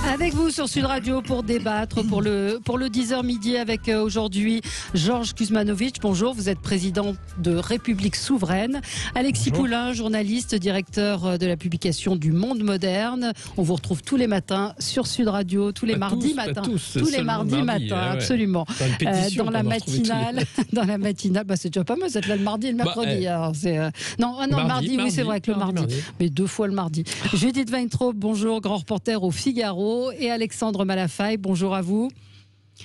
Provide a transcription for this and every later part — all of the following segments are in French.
Avec vous sur Sud Radio pour débattre pour le 10h midi avec aujourd'hui Georges Kuzmanovic. Bonjour, vous êtes président de République Souveraine. Alexis Poulain, journaliste, directeur de la publication du Monde Moderne. On vous retrouve tous les matins sur Sud Radio, tous les mardis matins. Tous les mardis matins, absolument. Dans la matinale, c'est déjà pas mal, c'est là le mardi et le mercredi. Alors, mardi, oui, c'est vrai que le mardi. Mais 2 fois le mardi. Judith Weintraub, bonjour, grand reporter au Figaro. Et Alexandre Malafaille, bonjour à vous.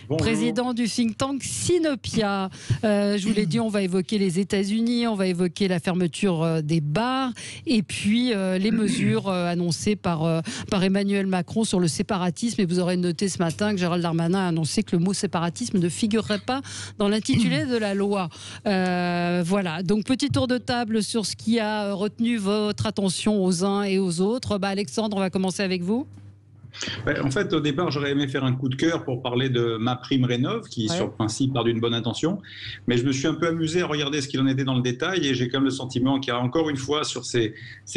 Bonjour. Président du think tank Sinopia. Je vous l'ai dit, on va évoquer les États-Unis, on va évoquer la fermeture des bars et puis les mesures annoncées par Emmanuel Macron sur le séparatisme. Et vous aurez noté ce matin que Gérald Darmanin a annoncé que le mot séparatisme ne figurerait pas dans l'intitulé de la loi. Voilà, donc petit tour de table sur ce qui a retenu votre attention aux uns et aux autres. Alexandre, on va commencer avec vous. En fait, au départ, j'aurais aimé faire un coup de cœur pour parler de MaPrimeRénov', qui, sur le principe, part d'une bonne intention. Mais je me suis un peu amusé à regarder ce qu'il en était dans le détail et j'ai quand même le sentiment qu'il y a encore une fois, sur ces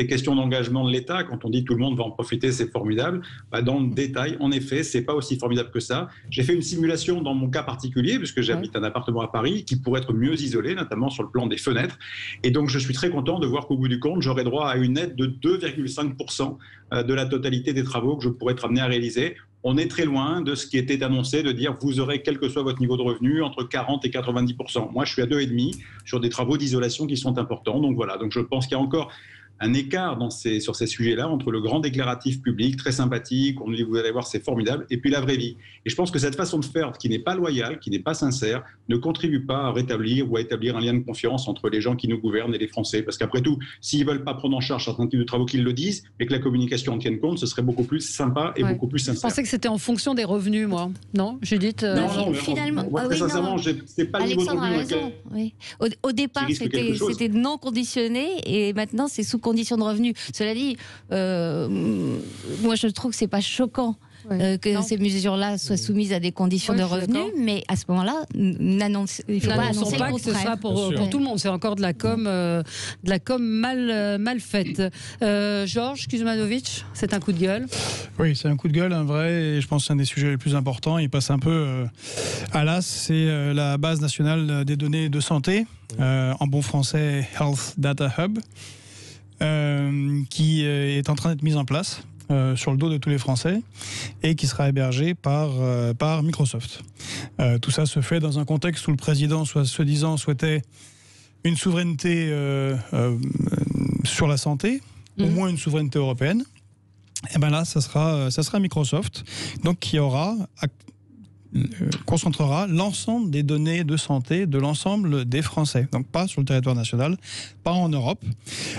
questions d'engagement de l'État, quand on dit tout le monde va en profiter, c'est formidable. Dans le détail, en effet, c'est pas aussi formidable que ça. J'ai fait une simulation dans mon cas particulier, puisque j'habite un appartement à Paris, qui pourrait être mieux isolé, notamment sur le plan des fenêtres. Et donc, je suis très content de voir qu'au bout du compte, j'aurai droit à une aide de 2,5% de la totalité des travaux que je pourrais être amené à réaliser. On est très loin de ce qui était annoncé, de dire vous aurez, quel que soit votre niveau de revenu, entre 40 et 90%. Moi, je suis à 2,5% sur des travaux d'isolation qui sont importants. Donc voilà, donc je pense qu'il y a encore un écart sur ces sujets-là entre le grand déclaratif public, très sympathique, on dit vous allez voir c'est formidable, et puis la vraie vie. Et je pense que cette façon de faire, qui n'est pas loyale, qui n'est pas sincère, ne contribue pas à rétablir ou à établir un lien de confiance entre les gens qui nous gouvernent et les Français. Parce qu'après tout, s'ils ne veulent pas prendre en charge certains types de travaux, qu'ils le disent, mais que la communication en tienne compte, ce serait beaucoup plus sympa et beaucoup plus sincère. Je pensais que c'était en fonction des revenus, moi. Non, Judith Non, finalement, très sincèrement, c'est pas le niveau de revenu. Raison, oui. Au départ, c'était non conditionné et maintenant, c'est sous condition de revenu. Cela dit, moi je trouve que c'est pas choquant que ces mesures-là soient soumises à des conditions de revenu, mais à ce moment-là, il ne faut pas annoncer pas que ce sera pour tout le monde. C'est encore de la com mal faite. Georges Kuzmanovic, c'est un coup de gueule. Oui, c'est un coup de gueule, un vrai, et je pense que c'est un des sujets les plus importants. Il passe un peu à l'as. C'est la base nationale des données de santé, en bon français Health Data Hub, qui est en train d'être mise en place sur le dos de tous les Français et qui sera hébergé par Microsoft. Tout ça se fait dans un contexte où le président, soi-disant, souhaitait une souveraineté sur la santé, au moins une souveraineté européenne. Et bien là, ça sera Microsoft, donc qui concentrera l'ensemble des données de santé de l'ensemble des Français, donc pas sur le territoire national, pas en Europe,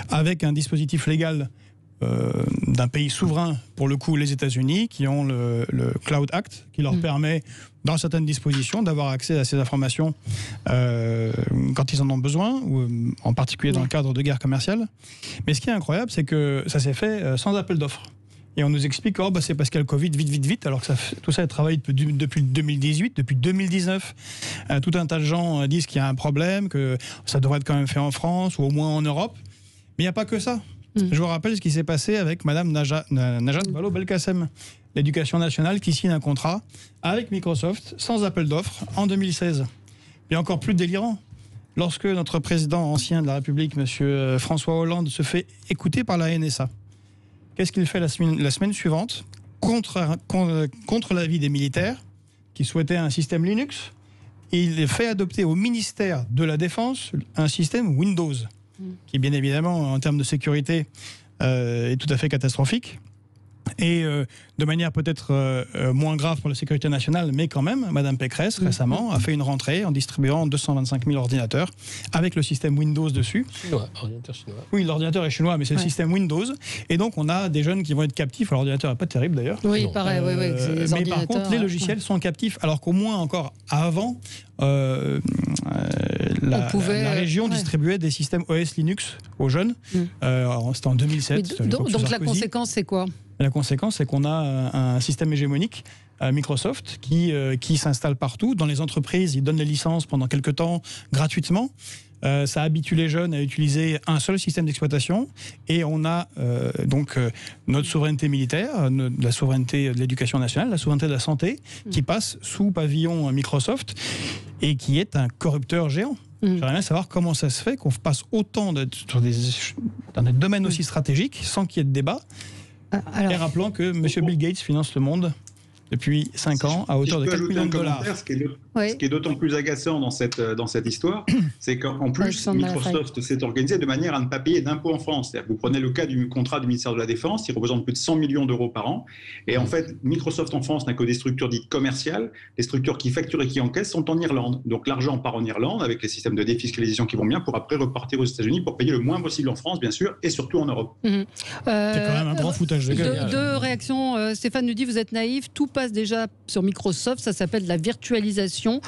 avec un dispositif légal d'un pays souverain, pour le coup les États-Unis, qui ont le Cloud Act, qui leur permet, dans certaines dispositions, d'avoir accès à ces informations quand ils en ont besoin, ou en particulier dans le cadre de guerre commerciale. Mais ce qui est incroyable, c'est que ça s'est fait sans appel d'offres. Et on nous explique que c'est parce qu'il y a le Covid, vite, alors que tout ça est travaillé depuis 2018, depuis 2019. Tout un tas de gens disent qu'il y a un problème, que ça devrait être quand même fait en France ou au moins en Europe. Mais il n'y a pas que ça. Je vous rappelle ce qui s'est passé avec Madame Najat Vallaud-Belkacem, l'éducation nationale, qui signe un contrat avec Microsoft sans appel d'offres en 2016. Et encore plus délirant, lorsque notre président ancien de la République, Monsieur François Hollande, se fait écouter par la NSA. Qu'est-ce qu'il fait la semaine suivante contre l'avis des militaires qui souhaitaient un système Linux? Il fait adopter au ministère de la Défense un système Windows, qui bien évidemment, en termes de sécurité, est tout à fait catastrophique. Et de manière peut-être moins grave pour la sécurité nationale, mais quand même, Madame Pécresse, récemment, a fait une rentrée en distribuant 225 000 ordinateurs avec le système Windows dessus. Ordinateur chinois. Oui, l'ordinateur est chinois, mais c'est le système Windows. Et donc, on a des jeunes qui vont être captifs. L'ordinateur n'est pas terrible, d'ailleurs. Oui, pareil, mais par contre, les logiciels sont captifs. Alors qu'au moins, encore avant, la région distribuait des systèmes OS Linux aux jeunes. C'était en 2007. Donc la conséquence, c'est quoi ? La conséquence, c'est qu'on a un système hégémonique, Microsoft, qui s'installe partout. Dans les entreprises, ils donnent les licences pendant quelques temps gratuitement. Ça habitue les jeunes à utiliser un seul système d'exploitation. Et on a notre souveraineté militaire, la souveraineté de l'éducation nationale, la souveraineté de la santé, qui passe sous pavillon Microsoft et qui est un corrupteur géant. J'aimerais bien savoir comment ça se fait qu'on passe autant dans des domaines aussi stratégiques sans qu'il y ait de débat. Et rappelant que M. Bill Gates finance le monde depuis 5 ans à hauteur de 4 millions de dollars. Ce qui est d'autant plus agaçant dans cette histoire, c'est qu'en plus, Microsoft s'est organisé de manière à ne pas payer d'impôts en France. C'est-à-dire que vous prenez le cas du contrat du ministère de la Défense, il représente plus de 100 millions d'euros par an. Et en fait, Microsoft en France n'a que des structures dites commerciales. Les structures qui facturent et qui encaissent sont en Irlande. Donc l'argent part en Irlande avec les systèmes de défiscalisation qui vont bien pour après repartir aux États-Unis pour payer le moins possible en France, bien sûr, et surtout en Europe. C'est quand même un grand foutage de gueule. Deux réactions. Stéphane nous dit, vous êtes naïf, tout passe déjà sur Microsoft, ça s'appelle la virtualisation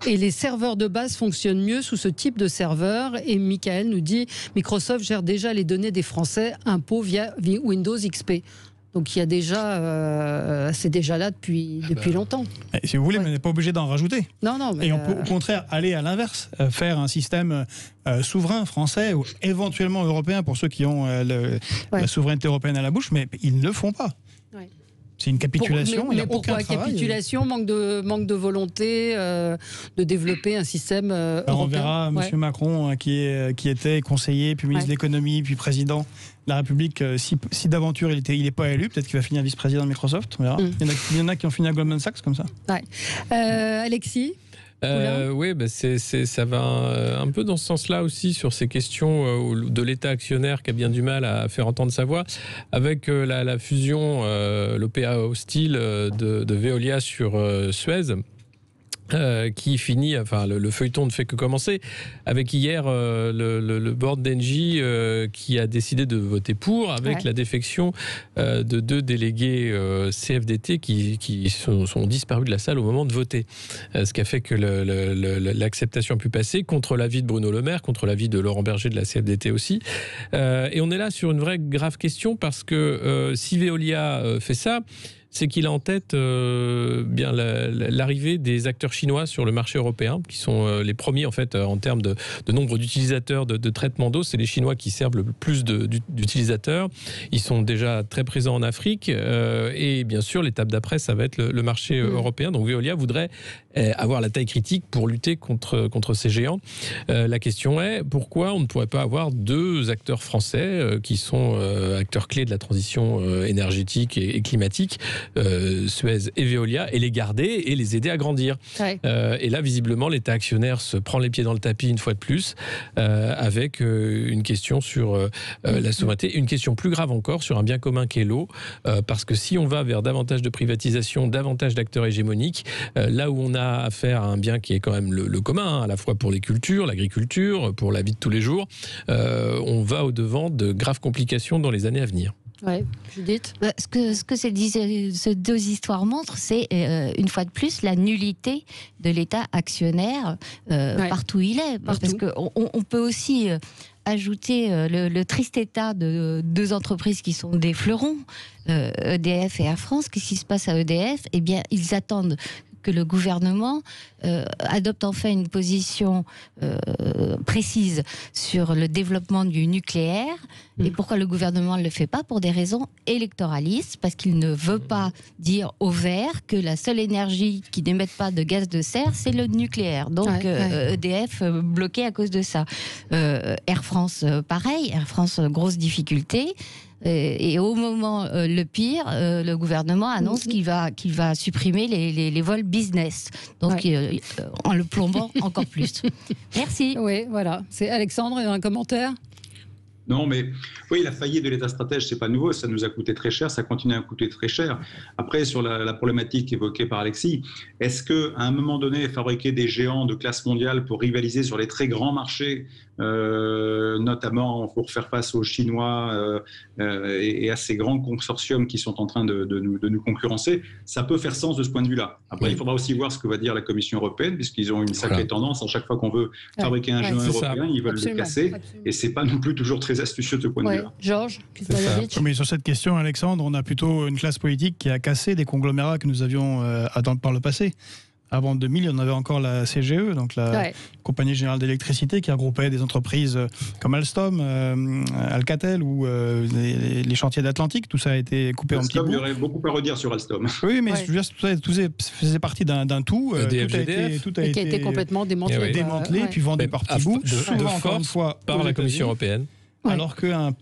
et les serveurs de base fonctionnent mieux sous ce type de serveur. Et Michael nous dit, Microsoft gère déjà les données des Français impôts via Windows XP. Donc il y a déjà, c'est déjà là depuis longtemps. Et si vous voulez, on n'est pas obligé d'en rajouter. Non, mais et on peut au contraire aller à l'inverse, faire un système souverain français ou éventuellement européen pour ceux qui ont la souveraineté européenne à la bouche, mais ils ne le font pas. Ouais. C'est une capitulation. Mais pourquoi capitulation, manque de volonté de développer un système européen. On verra M. Macron qui était conseiller, puis ministre de l'économie, puis président de la République. Si d'aventure il n'est pas élu, peut-être qu'il va finir vice-président de Microsoft. On verra. Il y en a qui ont fini à Goldman Sachs comme ça. Alexis. Oui, ça va un peu dans ce sens-là aussi sur ces questions de l'État actionnaire qui a bien du mal à faire entendre sa voix, avec la fusion, l'OPA hostile de Veolia sur Suez. Qui finit, enfin le feuilleton ne fait que commencer, avec hier le board d'Engie qui a décidé de voter pour, avec la défection de 2 délégués CFDT qui sont disparus de la salle au moment de voter. Ce qui a fait que l'acceptation a pu passer contre l'avis de Bruno Le Maire, contre l'avis de Laurent Berger de la CFDT aussi. Et on est là sur une vraie grave question parce que si Veolia fait ça, c'est qu'il a en tête bien l'arrivée des acteurs chinois sur le marché européen, qui sont les premiers en fait en termes de nombre d'utilisateurs de traitement d'eau. C'est les Chinois qui servent le plus d'utilisateurs. Ils sont déjà très présents en Afrique et bien sûr l'étape d'après ça va être le marché européen. Donc Veolia voudrait avoir la taille critique pour lutter contre ces géants. La question est pourquoi on ne pourrait pas avoir 2 acteurs français qui sont acteurs clés de la transition énergétique et climatique, Suez et Veolia, et les garder et les aider à grandir. Et là, visiblement, l'État actionnaire se prend les pieds dans le tapis une fois de plus, avec une question sur la souveraineté, une question plus grave encore sur un bien commun qu'est l'eau, parce que si on va vers davantage de privatisation, davantage d'acteurs hégémoniques, là où on a affaire à un bien qui est quand même le commun, à la fois pour les cultures, l'agriculture, pour la vie de tous les jours, on va au-devant de graves complications dans les années à venir. Oui, Judith. Ce que ces 2 histoires montrent, c'est une fois de plus la nullité de l'État actionnaire partout où il est. Parce qu'on peut aussi ajouter le triste état de 2 entreprises qui sont des fleurons, EDF et Air France. Qu'est-ce qui se passe à EDF ? Eh bien, ils attendent que le gouvernement adopte enfin une position précise sur le développement du nucléaire. Et pourquoi le gouvernement ne le fait pas ? Pour des raisons électoralistes, parce qu'il ne veut pas dire aux Verts que la seule énergie qui n'émette pas de gaz de serre, c'est le nucléaire. Donc EDF bloqué à cause de ça. Air France, pareil. Air France, grosse difficulté. Et au moment le pire, le gouvernement annonce qu'il va supprimer les vols business. Donc en le plombant encore plus. Merci. Oui, voilà. C'est Alexandre, un commentaire ? Non, mais oui, la faillite de l'État stratège, c'est pas nouveau, ça nous a coûté très cher, ça continue à coûter très cher. Après, sur la problématique évoquée par Alexis, est-ce qu'à un moment donné, fabriquer des géants de classe mondiale pour rivaliser sur les très grands marchés, notamment pour faire face aux Chinois et à ces grands consortiums qui sont en train de nous concurrencer, ça peut faire sens de ce point de vue-là. Après, il faudra aussi voir ce que va dire la Commission européenne, puisqu'ils ont une sacrée tendance, à chaque fois qu'on veut fabriquer un géant européen, ils veulent le casser, et c'est pas non plus toujours très astucieux de ce point de vue-là. Georges, mais sur cette question, Alexandre, on a plutôt une classe politique qui a cassé des conglomérats que nous avions par le passé. Avant 2000, on avait encore la CGE, donc la Compagnie Générale d'Électricité, qui regroupait des entreprises comme Alstom, Alcatel ou les chantiers d'Atlantique. Tout ça a été coupé en petits bouts. Il y aurait beaucoup à redire sur Alstom. Oui, mais je veux dire, tout ça faisait partie d'un tout. Tout a été complètement démantelé. Démantelé, puis vendu par petits bouts. Souvent, encore une fois, par la Commission européenne. Alors qu'un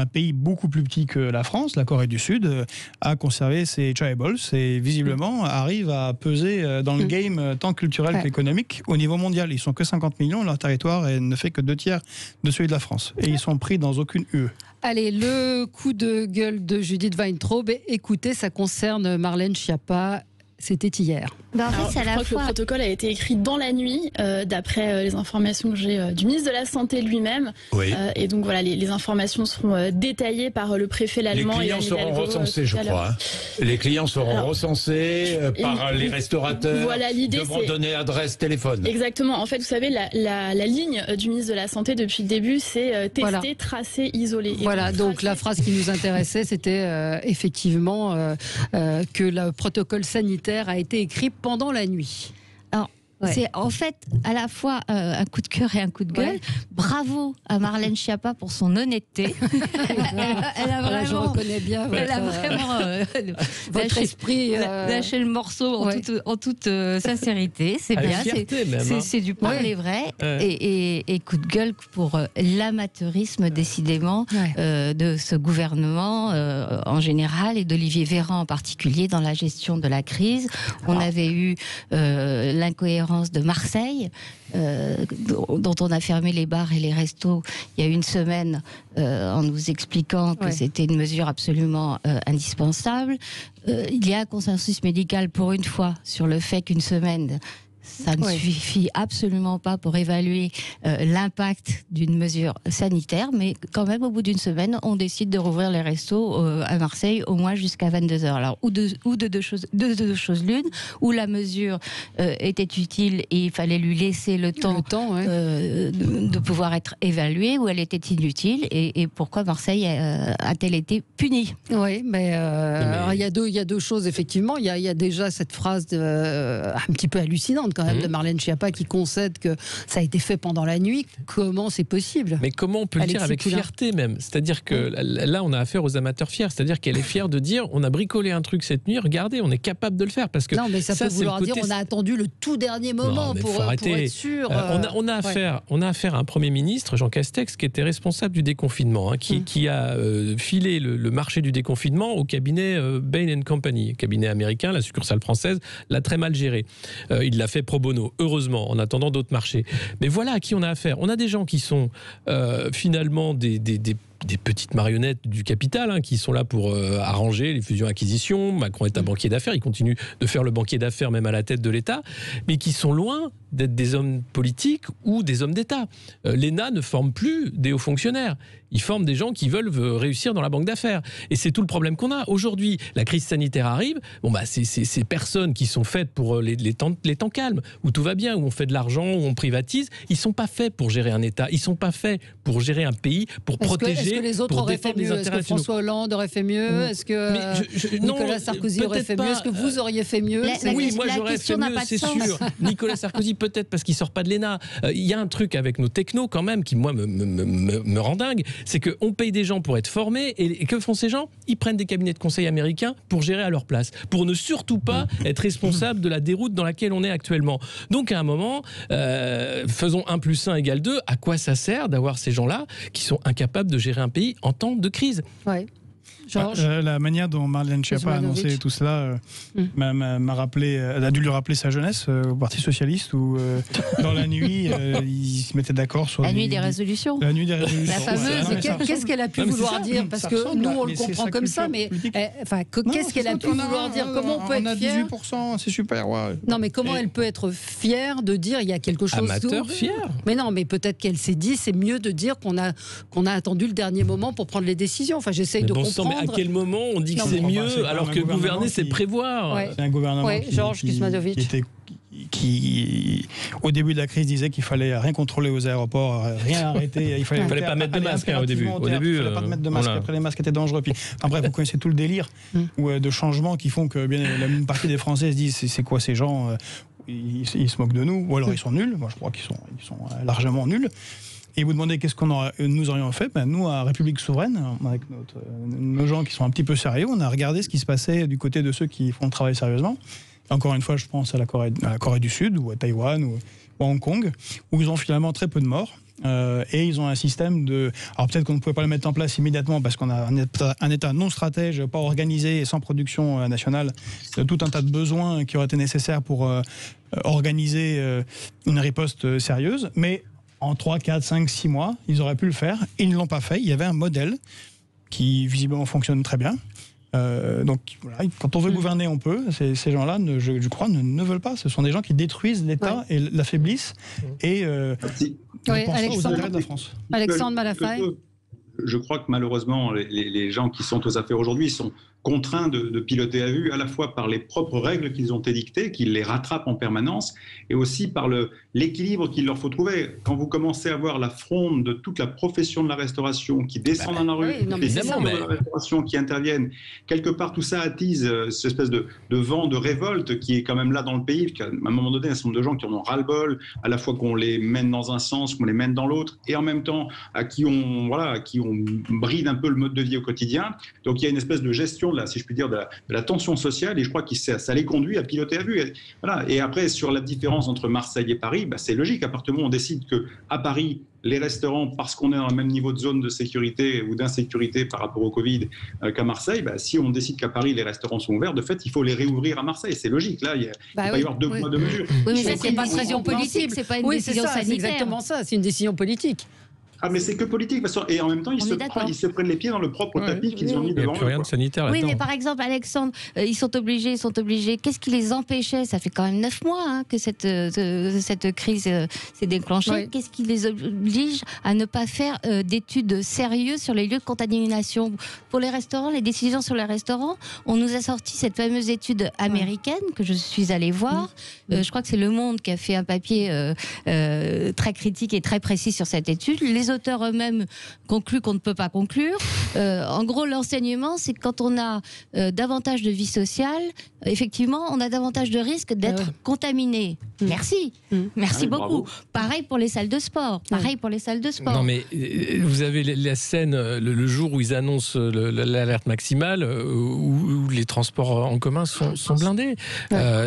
pays beaucoup plus petit que la France, la Corée du Sud, a conservé ses chaebols et visiblement arrive à peser dans le game tant culturel qu'économique au niveau mondial. Ils sont que 50 millions, leur territoire ne fait que 2/3 de celui de la France. Et ils sont pris dans aucune UE. Allez, le coup de gueule de Judith Weintraub. Écoutez, ça concerne Marlène Schiappa. C'était hier. Alors, je crois que le protocole a été écrit dans la nuit, d'après les informations que j'ai du ministre de la Santé lui-même. Oui. Et donc voilà, les informations seront détaillées par le préfet l'allemand. Les clients seront recensés, je crois. Les clients seront recensés par les restaurateurs. Voilà, l'idée, devront donner adresse, téléphone. Exactement. En fait, vous savez, la ligne du ministre de la Santé depuis le début, c'est tester, tracer, isoler. Voilà, donc la phrase qui nous intéressait, c'était effectivement que le protocole sanitaire a été écrit pendant la nuit. Alors, c'est en fait à la fois un coup de cœur et un coup de gueule. Bravo à Marlène Schiappa pour son honnêteté. Elle a vraiment, je reconnais bien votre esprit. Lâché le morceau en toute sincérité. C'est bien. C'est du parler vrai. Et coup de gueule pour l'amateurisme, décidément, de ce gouvernement en général et d'Olivier Véran en particulier dans la gestion de la crise. On avait eu l'incohérence de Marseille, dont on a fermé les bars et les restos il y a une semaine en nous expliquant que c'était une mesure absolument indispensable. Il y a un consensus médical pour une fois sur le fait qu'une semaine, ça ne suffit absolument pas pour évaluer l'impact d'une mesure sanitaire, mais quand même, au bout d'une semaine, on décide de rouvrir les restos à Marseille, au moins jusqu'à 22h. Alors, ou de deux choses l'une, où la mesure était utile et il fallait lui laisser le temps de pouvoir être évaluée, ou elle était inutile, et pourquoi Marseille a-t-elle été punie? Oui, mais il y a deux choses, effectivement. Il y a déjà cette phrase un petit peu hallucinante, quand même, de Marlène Schiappa qui concède que ça a été fait pendant la nuit. Comment c'est possible? Mais comment on peut le dire avec fierté même? C'est-à-dire que là, on a affaire aux amateurs fiers. C'est-à-dire qu'elle est fière de dire on a bricolé un truc cette nuit, regardez, on est capable de le faire. Parce que non, mais ça peut vouloir dire on a attendu le tout dernier moment pour être sûr. On a affaire à un Premier ministre, Jean Castex, qui était responsable du déconfinement, qui a filé le marché du déconfinement au cabinet Bain & Company, cabinet américain, la succursale française l'a très mal géré. Il l'a fait pro bono, heureusement, en attendant d'autres marchés. Mais voilà à qui on a affaire. On a des gens qui sont finalement des petites marionnettes du capital, qui sont là pour arranger les fusions-acquisitions. Macron est un banquier d'affaires, il continue de faire le banquier d'affaires même à la tête de l'État, mais qui sont loin d'être des hommes politiques ou des hommes d'État. L'ENA ne forme plus des hauts fonctionnaires. Ils forment des gens qui veulent réussir dans la banque d'affaires. Et c'est tout le problème qu'on a. Aujourd'hui, la crise sanitaire arrive. C'est ces personnes qui sont faites pour les temps calmes, où tout va bien, où on fait de l'argent, où on privatise. Ils ne sont pas faits pour gérer un État. Ils ne sont pas faits pour gérer un pays, pour protéger. Est-ce que les autres auraient fait mieux? Est-ce que François Hollande aurait fait mieux? Est-ce que Nicolas Sarkozy aurait fait mieux? Est-ce que vous auriez fait mieux? Oui, moi j'aurais fait mieux, c'est sûr. Nicolas Sarkozy peut-être parce qu'il sort pas de l'ENA. Il y a un truc avec nos technos quand même qui moi me rend dingue, c'est qu'on paye des gens pour être formés et que font ces gens? Ils prennent des cabinets de conseil américains pour gérer à leur place, pour ne surtout pas être responsables de la déroute dans laquelle on est actuellement. Donc à un moment, faisons 1 + 1 = 2. À quoi ça sert d'avoir ces gens-là qui sont incapables de gérer un pays en temps de crise? La manière dont Marlène Schiappa a annoncé tout cela m'a rappelé, a dû lui rappeler sa jeunesse au Parti Socialiste, où dans la nuit ils se mettaient d'accord sur la nuit des résolutions. La nuit des résolutions. La fameuse. Qu'est-ce qu'elle a pu vouloir dire? Parce que nous on le comprend comme ça, mais qu'est-ce qu'elle a pu vouloir dire? Comment on peut être fier? On a 18%, c'est super. Non, mais comment elle peut être fière de dire il y a quelque chose? Amateur fier. Mais non, mais peut-être qu'elle s'est dit c'est mieux de dire qu'on a attendu le dernier moment pour prendre les décisions. Enfin, j'essaye de comprendre. À quel moment on dit que c'est mieux alors que gouverner c'est prévoir? C'est un gouvernement qui, au début de la crise, disait qu'il fallait rien contrôler aux aéroports, rien arrêter. Il fallait pas mettre de masque au début. Il ne fallait pas mettre de masque. Après, les masques étaient dangereux. Puis, bref, vous connaissez tout le délire de changements qui font que bien, la partie des Français se disent c'est quoi ces gens ils se moquent de nous, ou alors ils sont nuls. Moi, je crois qu'ils sont largement nuls. Et vous demandez qu'est-ce nous aurions fait. Nous, à République Souveraine, avec nos gens qui sont un petit peu sérieux, on a regardé ce qui se passait du côté de ceux qui font le travail sérieusement. Encore une fois, je pense à la Corée du Sud, ou à Taïwan, ou à Hong Kong, où ils ont finalement très peu de morts. Et ils ont un système de... Alors peut-être qu'on ne pouvait pas le mettre en place immédiatement parce qu'on a un État non stratège, pas organisé et sans production nationale, tout un tas de besoins qui auraient été nécessaires pour organiser une riposte sérieuse. Mais en 3, 4, 5, 6 mois, ils auraient pu le faire. Ils ne l'ont pas fait. Il y avait un modèle qui visiblement fonctionne très bien. Donc voilà, quand on veut gouverner, on peut. Ces gens-là, je crois, ne veulent pas. Ce sont des gens qui détruisent l'État et l'affaiblissent et pensent aux intérêts de la France. Alexandre Malafaye. Je crois que malheureusement, les gens qui sont aux affaires aujourd'hui sont contraints de piloter à vue, à la fois par les propres règles qu'ils ont édictées, qu'ils les rattrapent en permanence, et aussi par l'équilibre qu'il leur faut trouver. Quand vous commencez à voir la fronde de toute la profession de la restauration qui descend dans la rue, les acteurs de la restauration qui interviennent, quelque part tout ça attise cette espèce de vent de révolte qui est quand même là dans le pays, parce qu'à un moment donné, un certain nombre de gens qui en ont ras-le-bol, à la fois qu'on les mène dans un sens, qu'on les mène dans l'autre, et en même temps à qui on bride un peu le mode de vie au quotidien. Donc il y a une espèce de gestion si je puis dire, de la tension sociale, et je crois que ça les conduit à piloter à vue. Et après, sur la différence entre Marseille et Paris, c'est logique. À partir du moment où on décide qu'à Paris, les restaurants, parce qu'on est dans le même niveau de zone de sécurité ou d'insécurité par rapport au Covid qu'à Marseille, si on décide qu'à Paris, les restaurants sont ouverts, de fait, il faut les réouvrir à Marseille. C'est logique. Là, il ne peut pas y avoir deux poids, deux mesures. Oui, mais ça, c'est pas une décision politique, c'est pas une décision sanitaire. C'est exactement ça, c'est une décision politique. Ah, mais c'est que politique, et en même temps, ils se prennent les pieds dans le propre tapis qu'ils ont mis devant eux. Il n'y a plus rien de sanitaire là-dedans. Oui, mais par exemple, Alexandre, ils sont obligés. Qu'est-ce qui les empêchait? Ça fait quand même 9 mois que cette crise s'est déclenchée. Oui. Qu'est-ce qui les oblige à ne pas faire d'études sérieuses sur les lieux de contamination? Pour les restaurants, les décisions sur les restaurants, on nous a sorti cette fameuse étude américaine que je suis allée voir. Je crois que c'est Le Monde qui a fait un papier très critique et très précis sur cette étude. Les auteurs eux-mêmes concluent qu'on ne peut pas conclure. En gros, l'enseignement, c'est que quand on a davantage de vie sociale, effectivement, on a davantage de risques d'être contaminé. Merci. Merci beaucoup. Bravo. Pareil pour les salles de sport. Non, mais vous avez la scène le jour où ils annoncent l'alerte maximale, où les transports en commun sont blindés.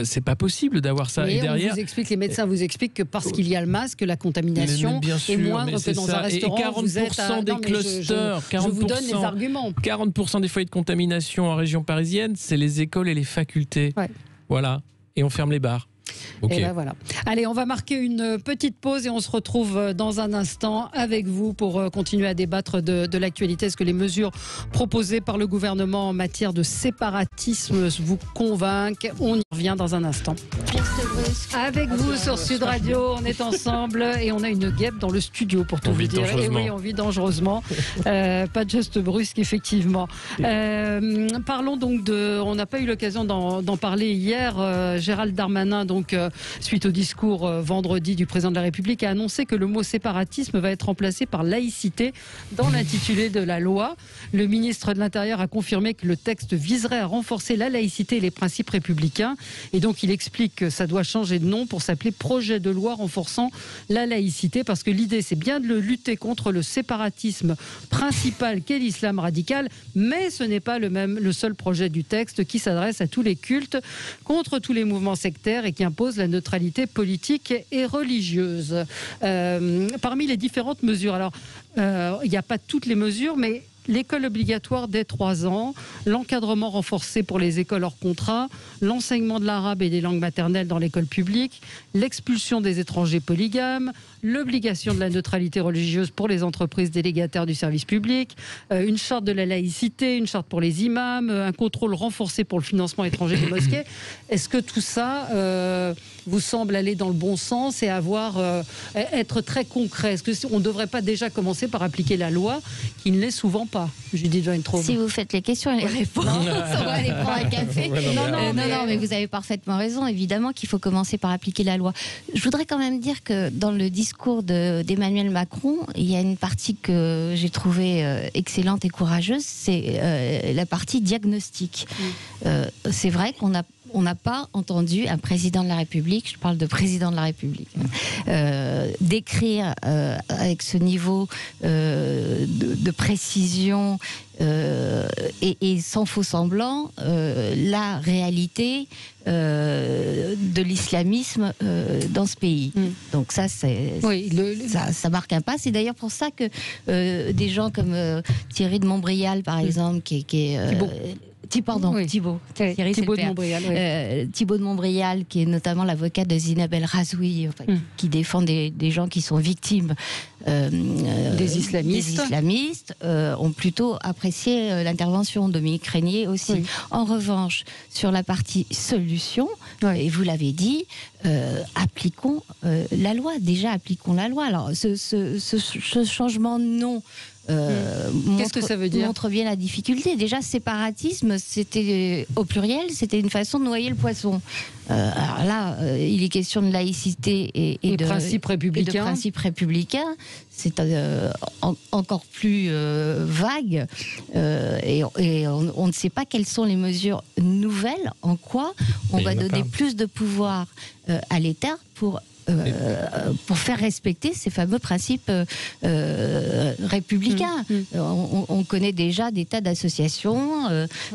C'est pas possible d'avoir ça. Et derrière, les médecins vous expliquent que parce qu'il y a le masque, la contamination est moindre que dans un restaurant. Et 40% des clusters, je vous donne les arguments. 40% des foyers de contamination en région parisienne, c'est les écoles et les facultés. Voilà. Et on ferme les bars. Okay. Et ben voilà. Allez, on va marquer une petite pause et on se retrouve dans un instant avec vous pour continuer à débattre de l'actualité. Est-ce que les mesures proposées par le gouvernement en matière de séparatisme vous convainquent? On y revient dans un instant. Avec vous sur Sud Radio, on est ensemble et on a une guêpe dans le studio pour tout vous dire. Et oui, on vit dangereusement. Pas de geste brusque, effectivement. Parlons donc on n'a pas eu l'occasion d'en parler hier. Gérald Darmanin, donc suite au discours vendredi du président de la République, a annoncé que le mot séparatisme va être remplacé par laïcité dans l'intitulé de la loi. Le ministre de l'Intérieur a confirmé que le texte viserait à renforcer la laïcité et les principes républicains. Et donc il explique que ça doit changer de nom pour s'appeler projet de loi renforçant la laïcité, parce que l'idée c'est bien de lutter contre le séparatisme principal qu'est l'islam radical, mais ce n'est pas le seul projet du texte qui s'adresse à tous les cultes, contre tous les mouvements sectaires et qui impose la neutralité politique et religieuse. Parmi les différentes mesures, alors il n'y a pas toutes les mesures, mais l'école obligatoire dès 3 ans, l'encadrement renforcé pour les écoles hors contrat, l'enseignement de l'arabe et des langues maternelles dans l'école publique, l'expulsion des étrangers polygames, l'obligation de la neutralité religieuse pour les entreprises délégataires du service public, une charte de la laïcité, une charte pour les imams, un contrôle renforcé pour le financement étranger des mosquées. Est-ce que tout ça vous semble aller dans le bon sens et être très concret? Est-ce qu'on ne devrait pas déjà commencer par appliquer la loi, qui ne l'est souvent pas, Judith Weintraub? Si vous faites les questions et les réponses, on va aller prendre un café. Non, mais vous avez parfaitement raison. Évidemment qu'il faut commencer par appliquer la loi. Je voudrais quand même dire que dans le discours d'Emmanuel Macron, il y a une partie que j'ai trouvée excellente et courageuse, c'est la partie diagnostic. C'est vrai qu'on n'a pas entendu un président de la République, je parle de président de la République, décrire avec ce niveau de précision et sans faux semblant la réalité de l'islamisme dans ce pays. Donc ça, ça marque un pas. C'est d'ailleurs pour ça que des gens comme Thierry de Montbrial, par exemple, qui est... Thibaut de Montbrial, Thibaut de Montbrial, qui est notamment l'avocat de Zineb El Razoui, qui défend des gens qui sont victimes des islamistes, ont plutôt apprécié l'intervention. Dominique Régnier aussi. Oui. En revanche, sur la partie solution, et vous l'avez dit, appliquons la loi. Déjà, appliquons la loi. Alors, ce changement de nom qu'est-ce que ça veut dire? Montre bien la difficulté. Déjà, séparatisme, c'était au pluriel, c'était une façon de noyer le poisson. Alors là, il est question de laïcité et de principes républicains. C'est encore plus vague et on ne sait pas quelles sont les mesures nouvelles, en quoi on va donner plus de pouvoir à l'État pour faire respecter ces fameux principes républicains. On connaît déjà des tas d'associations,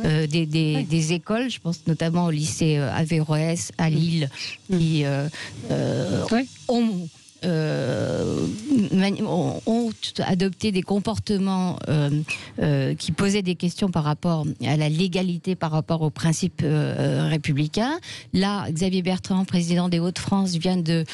des écoles, je pense notamment au lycée Averroès à Lille, qui ont adopté des comportements qui posaient des questions par rapport à la légalité, par rapport aux principes républicains. Là, Xavier Bertrand, président des Hauts-de-France, vient de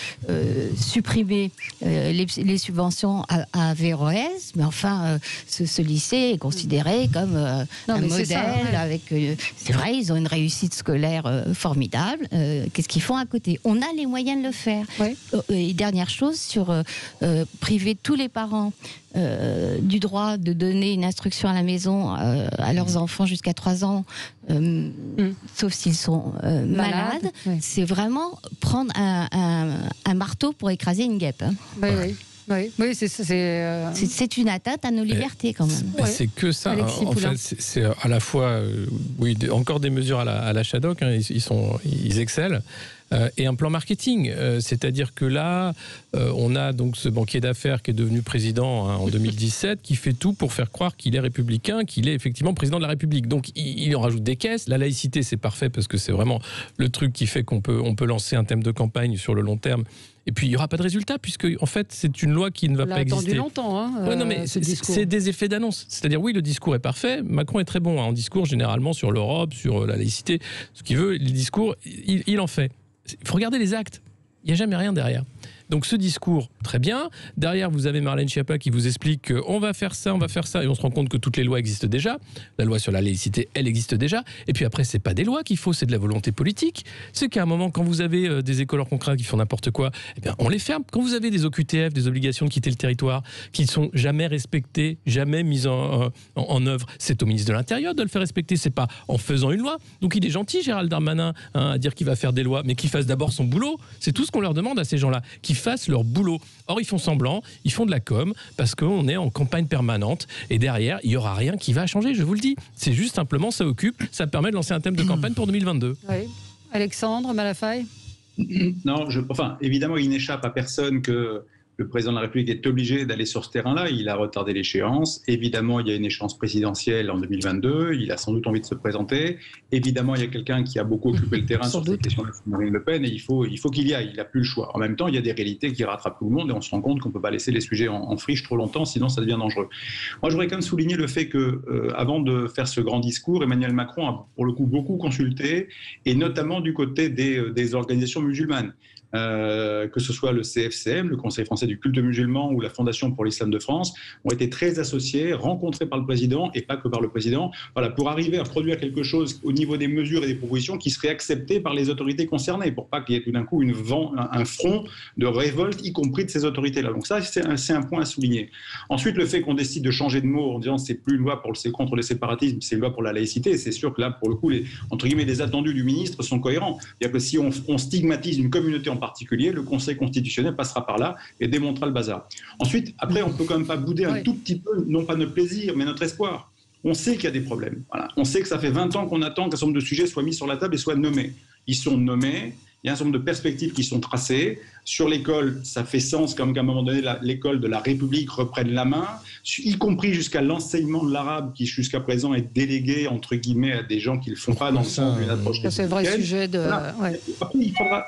supprimer les subventions à Averroès, mais enfin, ce lycée est considéré comme un modèle. Avec, c'est vrai, ils ont une réussite scolaire formidable. Qu'est-ce qu'ils font à côté? On a les moyens de le faire. Et dernière chose, sur priver tous les parents du droit de donner une instruction à la maison à leurs enfants jusqu'à 3 ans, sauf s'ils sont malades. C'est vraiment prendre un marteau pour écraser une guêpe. Oui, c'est une atteinte à nos libertés quand même. C'est que ça. En fait, c'est à la fois, encore des mesures à la Shadok, ils excellent. Et un plan marketing, c'est-à-dire que là, on a donc ce banquier d'affaires qui est devenu président en 2017, qui fait tout pour faire croire qu'il est républicain, qu'il est effectivement président de la République. Donc il en rajoute des caisses. La laïcité, c'est parfait parce que c'est vraiment le truc qui fait qu'on peut lancer un thème de campagne sur le long terme. Et puis il n'y aura pas de résultat puisque en fait c'est une loi qui ne va pas exister. On l'a attendu longtemps. Non, mais c'est des effets d'annonce. C'est-à-dire oui, le discours est parfait. Macron est très bon en discours généralement sur l'Europe, sur la laïcité, ce qu'il veut. Les discours, il en fait. Il faut regarder les actes. Il n'y a jamais rien derrière. Donc ce discours, très bien. Derrière, vous avez Marlène Schiappa qui vous explique qu'on va faire ça, et on se rend compte que toutes les lois existent déjà. La loi sur la laïcité, elle existe déjà. Et puis après, c'est pas des lois qu'il faut, c'est de la volonté politique. C'est qu'à un moment, quand vous avez des écoles hors contrat qui font n'importe quoi, eh bien, on les ferme. Quand vous avez des OQTF, des obligations de quitter le territoire, qui ne sont jamais respectées, jamais mises en œuvre, c'est au ministre de l'Intérieur de le faire respecter. C'est pas en faisant une loi. Donc il est gentil, Gérald Darmanin, à dire qu'il va faire des lois, mais qu'il fasse d'abord son boulot. C'est tout ce qu'on leur demande à ces gens-là, qui fassent leur boulot. Or, ils font semblant, ils font de la com, parce qu'on est en campagne permanente, et derrière, il n'y aura rien qui va changer, je vous le dis. C'est juste simplement, ça occupe, ça permet de lancer un thème de campagne pour 2022. Oui. Alexandre Malafaye? Non, évidemment, il n'échappe à personne que le président de la République est obligé d'aller sur ce terrain-là. Il a retardé l'échéance. Évidemment, il y a une échéance présidentielle en 2022. Il a sans doute envie de se présenter. Évidemment, il y a quelqu'un qui a beaucoup occupé le terrain sur cette question de Marine Le Pen et il faut qu'il y aille. Il n'a plus le choix. En même temps, il y a des réalités qui rattrapent tout le monde et on se rend compte qu'on ne peut pas laisser les sujets en friche trop longtemps, sinon ça devient dangereux. Moi, je voudrais quand même souligner le fait que, avant de faire ce grand discours, Emmanuel Macron a pour le coup beaucoup consulté, et notamment du côté des organisations musulmanes. Que ce soit le CFCM, le Conseil français français du culte musulman ou la Fondation pour l'islam de France ont été très associés, rencontrés par le président et pas que par le président, pour arriver à produire quelque chose au niveau des mesures et des propositions qui seraient acceptées par les autorités concernées, pour pas qu'il y ait tout d'un coup un front de révolte, y compris de ces autorités-là. Donc ça, c'est un point à souligner. Ensuite, le fait qu'on décide de changer de mot en disant c'est plus une loi contre le séparatisme, c'est une loi pour la laïcité, c'est sûr que là, pour le coup, entre guillemets, les attendus du ministre sont cohérents. C'est-à-dire que si on stigmatise une communauté en particulier, le Conseil constitutionnel passera par là et démontera le bazar. Ensuite, après, on peut quand même pas bouder un tout petit peu, non pas notre plaisir, mais notre espoir. On sait qu'il y a des problèmes. Voilà. On sait que ça fait 20 ans qu'on attend qu'un certain nombre de sujets soient mis sur la table et soient nommés. Ils sont nommés. Il y a un certain nombre de perspectives qui sont tracées. Sur l'école, ça fait sens comme qu'à un moment donné, l'école de la République reprenne la main, y compris jusqu'à l'enseignement de l'arabe qui jusqu'à présent est délégué, entre guillemets, à des gens qui ne le font pas dans le sens d'une approche. C'est le vrai sujet de... Voilà. Ouais.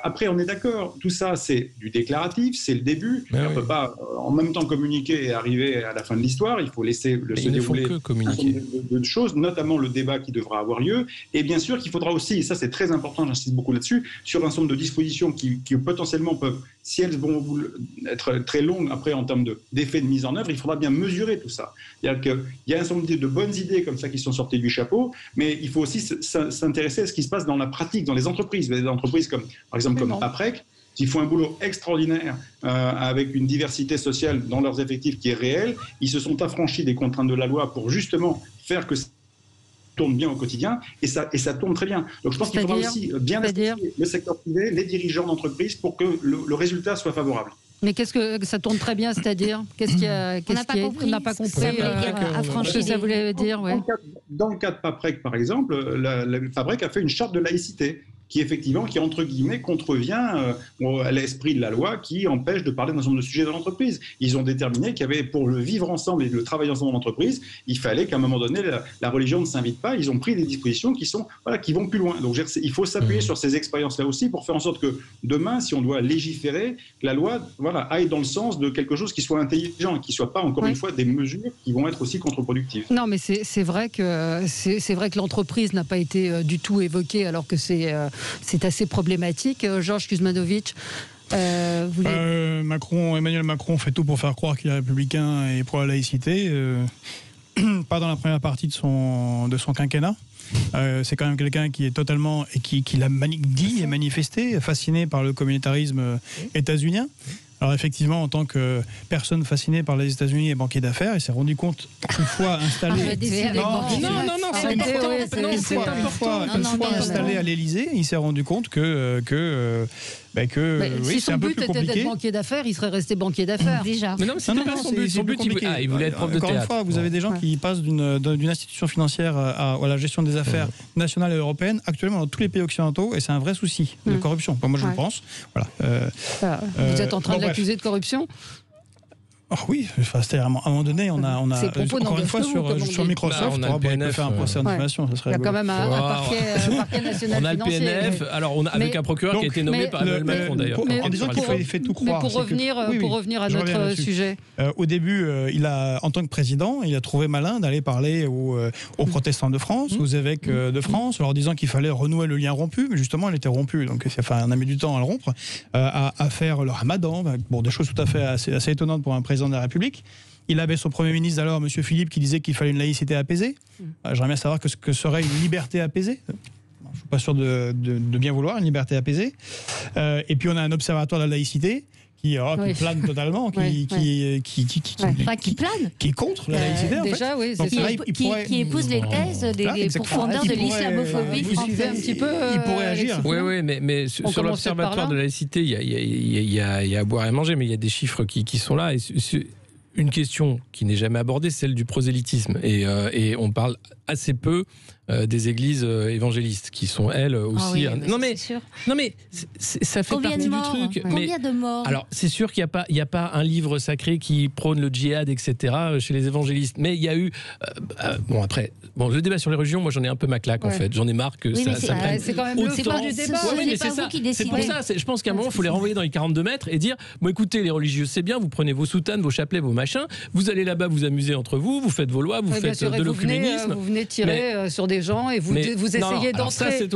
Après, on est d'accord. Tout ça, c'est du déclaratif, c'est le début. On ne peut pas en même temps communiquer et arriver à la fin de l'histoire. Il faut laisser se dérouler de choses, notamment le débat qui devra avoir lieu. Et bien sûr qu'il faudra aussi, et ça c'est très important, j'insiste beaucoup là-dessus, sur un certain nombre de dispositions qui potentiellement peuvent, si elles vont être très longues après en termes d'effets de mise en œuvre, il faudra bien mesurer tout ça. Il y a un certain nombre de bonnes idées comme ça qui sont sorties du chapeau, mais il faut aussi s'intéresser à ce qui se passe dans la pratique, dans les entreprises. Des entreprises comme, par exemple, comme Paprec, qui font un boulot extraordinaire avec une diversité sociale dans leurs effectifs qui est réelle. Ils se sont affranchis des contraintes de la loi pour justement faire que ça tourne bien au quotidien, et ça tourne très bien. Donc je pense qu'il faudra aussi bien associer le secteur privé, les dirigeants d'entreprise pour que le résultat soit favorable. Mais qu'est-ce que ça tourne très bien, c'est-à-dire on n'a pas compris ce que ça voulait dire. Dans le cas de Paprec, par exemple, Paprec a fait une charte de laïcité qui entre guillemets contrevient à l'esprit de la loi qui empêche de parler d'un certain nombre de sujets dans l'entreprise. Ils ont déterminé qu'il y avait, pour le vivre ensemble et le travailler ensemble dans l'entreprise, il fallait qu'à un moment donné la religion ne s'invite pas. Ils ont pris des dispositions qui vont plus loin. Donc il faut s'appuyer sur ces expériences-là aussi pour faire en sorte que demain, si on doit légiférer, que la loi aille dans le sens de quelque chose qui soit intelligent, qui ne soit pas encore une fois des mesures qui vont être aussi contre-productives. Non, mais c'est vrai que l'entreprise n'a pas été du tout évoquée alors que c'est assez problématique. Georges Kuzmanovic, Emmanuel Macron fait tout pour faire croire qu'il est républicain et pour la laïcité. Pas dans la première partie de son quinquennat. C'est quand même quelqu'un qui est totalement, et qui l'a dit et manifesté, fasciné par le communautarisme états-unien. Alors effectivement, en tant que personne fascinée par les États-Unis et banquier d'affaires, il s'est rendu compte une fois installé. Une fois installé à l'Élysée, il s'est rendu compte que si son but était d'être banquier d'affaires, il serait resté banquier d'affaires. Déjà. Mais non, c'est pas son but. Il voulait être prof de théâtre. Encore une fois, vous avez des gens qui passent d'une institution financière à la gestion des affaires nationales et européennes, actuellement dans tous les pays occidentaux, et c'est un vrai souci de corruption. Moi, je le pense. Voilà. Vous êtes en train de l'accuser de corruption ? Oui, c'est-à-dire à un moment donné, on a encore une fois sur Microsoft, on peut faire un procès en diffamation. Il y a quand même un parquet national financier. On a le PNF, avec un procureur qui a été nommé par Emmanuel Macron d'ailleurs. En disant qu'il fait tout croire. Mais pour revenir à notre sujet. Au début, en tant que président, il a trouvé malin d'aller parler aux protestants de France, aux évêques de France, leur disant qu'il fallait renouer le lien rompu, mais justement, il était rompu, donc on a mis du temps à le rompre, à faire le ramadan, des choses tout à fait assez étonnantes pour un président de la République. Il avait son Premier ministre alors, M. Philippe, qui disait qu'il fallait une laïcité apaisée. J'aimerais bien savoir ce que serait une liberté apaisée. Je ne suis pas sûr de bien vouloir une liberté apaisée. Et puis on a un observatoire de la laïcité qui plane totalement, qui est contre la laïcité. Déjà, oui, c'est ça. Qui épouse les thèses des profondeurs de l'islamophobie. Vous suivez un petit peu. Il pourrait agir. Oui, mais sur l'observatoire de la laïcité, il y a à boire et à manger, mais il y a des chiffres qui sont là. Et une question qui n'est jamais abordée, celle du prosélytisme. Et on parle assez peu des églises évangélistes qui sont elles aussi. Non mais ça fait partie du truc. Combien de morts ? Alors c'est sûr qu'il n'y a pas un livre sacré qui prône le djihad, etc. chez les évangélistes. Mais il y a eu le débat sur les religions, moi j'en ai un peu ma claque en fait. J'en ai marre que ça prenne. C'est quand même le fond du débat. C'est pour ça. Je pense qu'à un moment il faut les renvoyer dans les 42 mètres et dire écoutez, les religieux c'est bien, vous prenez vos soutanes, vos chapelets, vos machins, vous allez là-bas vous amuser entre vous, vous faites vos lois, vous faites de l'œcuménisme. Vous venez tirer sur des des gens et vous essayez d'entrer.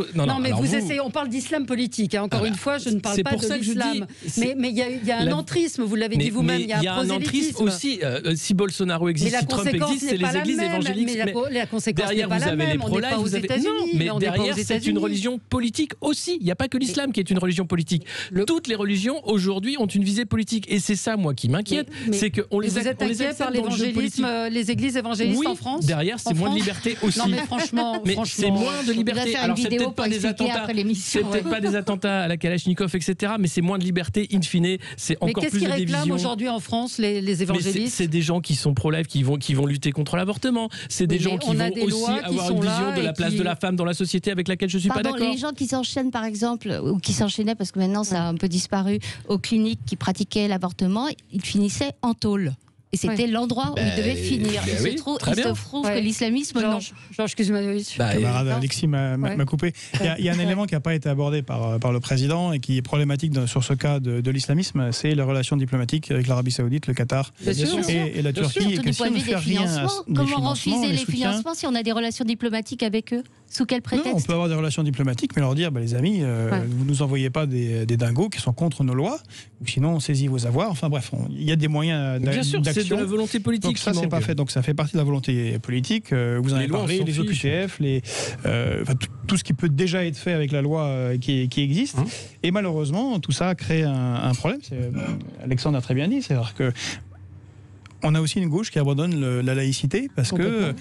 On parle d'islam politique. Encore une fois, je ne parle pas de l'islam. Mais il y a un entrisme, vous l'avez dit vous-même, il y a un entrisme aussi. Si Bolsonaro existe, si Trump existe, c'est les églises évangéliques. La conséquence n'est derrière, pas la même. Vous avez les pro-life, vous avez... mais derrière, c'est une religion politique aussi. Il n'y a pas que l'islam qui est une religion politique. Toutes les religions aujourd'hui ont une visée politique. Et c'est ça, moi, qui m'inquiète. C'est qu'on les Vous êtes inquiet par l'évangélisme, les églises évangélistes en France? Derrière, c'est moins de liberté aussi. Non, mais franchement, c'est moins de liberté. Alors, c'est peut-être pas des attentats. C'est peut-être pas des attentats à la Kalachnikov, etc. Mais c'est moins de liberté, in fine. C'est encore plus de division. Mais qu'est-ce qu'ils réclament aujourd'hui en France, les évangélistes? C'est des gens qui sont pro-life, qui vont lutter contre l'avortement. C'est des gens qui vont aussi avoir une vision de la place de la femme dans la société avec laquelle je suis pas d'accord. Les gens qui s'enchaînent, par exemple, ou qui s'enchaînaient, parce que maintenant ça a un peu disparu, aux cliniques qui pratiquaient l'avortement, ils finissaient en tôle. Et c'était l'endroit où il devait finir. Il se trouve que l'islamisme, non. Georges Kuzmanovic. Camarade Alexis m'a coupé. Il y a un élément qui n'a pas été abordé par le président et qui est problématique sur ce cas de l'islamisme, c'est les relations diplomatiques avec l'Arabie Saoudite, le Qatar et la Turquie. Surtout du point de vue des financements. Comment refuser les financements si on a des relations diplomatiques avec eux? Sous quel prétexte? On peut avoir des relations diplomatiques, mais leur dire, les amis, vous ne nous envoyez pas des dingos qui sont contre nos lois, ou sinon on saisit vos avoirs. Enfin bref, il y a des moyens d'action. Bien sûr, c'est de la volonté politique. Donc ça, c'est pas fait. Donc ça fait partie de la volonté politique. Vous en avez parlé, les OQTF, tout ce qui peut déjà être fait avec la loi qui existe. Et malheureusement, tout ça crée un problème. Alexandre a très bien dit, c'est-à-dire que on a aussi une gauche qui abandonne la laïcité parce que